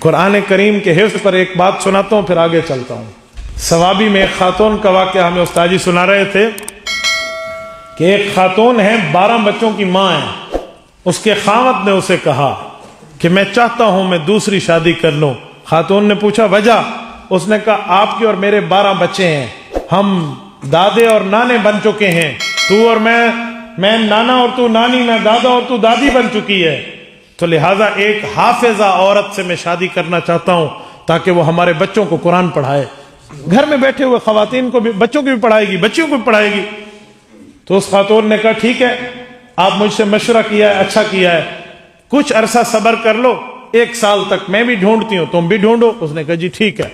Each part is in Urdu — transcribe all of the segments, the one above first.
قرآن کریم کے حفظ پر ایک بات سناتا ہوں پھر آگے چلتا ہوں۔ ثوابی میں ایک خاتون کا واقعہ ہمیں استاد جی سنا رہے تھے کہ ایک خاتون ہے، 12 بچوں کی ماں ہے، اس کے خاوند نے اسے کہا کہ میں چاہتا ہوں میں دوسری شادی کر لوں۔ خاتون نے پوچھا وجہ؟ اس نے کہا آپ کے اور میرے 12 بچے ہیں، ہم دادے اور نانے بن چکے ہیں، تو اور میں نانا اور تو نانی، میں دادا اور تو دادی بن چکی ہے، تو لہٰذا ایک حافظہ عورت سے میں شادی کرنا چاہتا ہوں تاکہ وہ ہمارے بچوں کو قرآن پڑھائے، گھر میں بیٹھے ہوئے خواتین کو بھی، بچوں کو بھی پڑھائے گی، بچیوں کو بھی پڑھائے گی۔ تو اس خاتون نے کہا ٹھیک ہے، آپ مجھ سے مشورہ کیا ہے، اچھا کیا ہے، کچھ عرصہ صبر کر لو، 1 سال تک میں بھی ڈھونڈتی ہوں، تم بھی ڈھونڈو۔ اس نے کہا جی ٹھیک ہے۔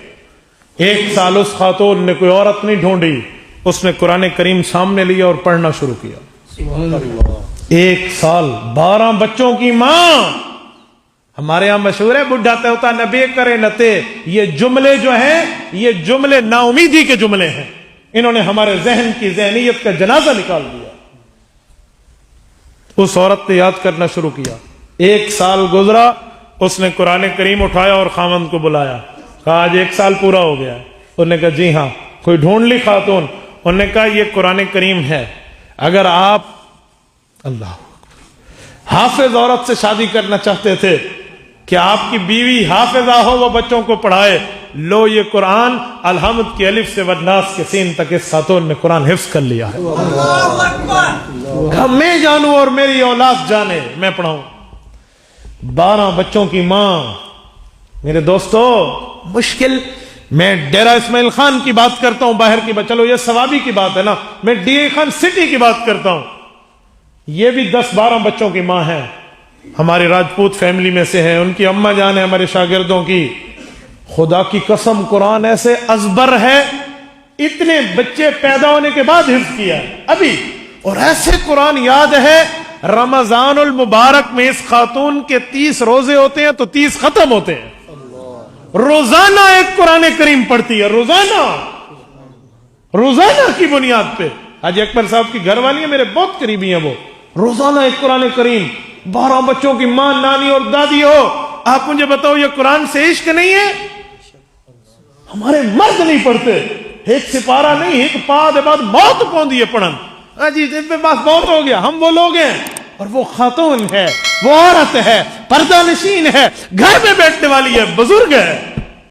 1 سال اس خاتون نے کوئی عورت نہیں ڈھونڈی، اس نے قرآن کریم سامنے لیا اور پڑھنا شروع کیا۔ 1 سال 12 بچوں کی ماں۔ ہمارے ہاں مشہور ہے بڈھا تے ہوتا نبی کرے نتے، یہ جملے جو ہیں یہ جملے نا امیدی کے جملے ہیں، انہوں نے ہمارے ذہن کی ذہنیت کا جنازہ نکال دیا۔ اس عورت نے یاد کرنا شروع کیا، 1 سال گزرا، اس نے قرآن کریم اٹھایا اور خاوند کو بلایا، کہا آج 1 سال پورا ہو گیا۔ انہوں نے کہا جی ہاں، کوئی ڈھونڈ لی خاتون؟ انہوں نے کہا یہ قرآن کریم ہے، اگر آپ اللہ حافظ عورت سے شادی کرنا چاہتے تھے کہ آپ کی بیوی حافظہ ہو، وہ بچوں کو پڑھائے، لو یہ قرآن الحمد کی الف سے والناس کے سین تک اس خاتون نے قرآن حفظ کر لیا ہے۔ میں جانوں اور میری اولاد جانے، میں پڑھاؤں۔ 12 بچوں کی ماں۔ میرے دوستو مشکل، میں ڈیرہ اسماعیل خان کی بات کرتا ہوں، باہر کی بات، چلو یہ ثوابی کی بات ہے نا، میں ڈی اے خان سٹی کی بات کرتا ہوں، یہ بھی 10-12 بچوں کی ماں ہے، ہماری راجپوت فیملی میں سے ہے، ان کی اماں جان ہے ہمارے شاگردوں کی۔ خدا کی قسم قرآن ایسے ازبر ہے، اتنے بچے پیدا ہونے کے بعد حفظ کیا ہے ابھی، اور ایسے قرآن یاد ہے۔ رمضان المبارک میں اس خاتون کے 30 روزے ہوتے ہیں تو 30 ختم ہوتے ہیں، روزانہ ایک قرآن کریم پڑھتی ہے، روزانہ کی بنیاد پہ۔ حاجی اکبر صاحب کی گھر والی ہیں، میرے بہت قریبی ہیں، وہ روزانہ ایک قرآن کریم۔ 12 بچوں کی ماں، نانی اور دادی ہو، آپ مجھے بتاؤ یہ قرآن سے عشق نہیں ہے؟ ہمارے مرد نہیں پڑھتے، ایک سپارہ نہیں، ایک پا دے بعد موت پوندی ہے پڑھن، جی جن پہ بس بہت ہو گیا، ہم وہ لوگ ہیں، اور وہ خاتون ہے، وہ عورت ہے، پردہ نشین ہے، گھر میں بیٹھنے والی ہے، بزرگ ہے۔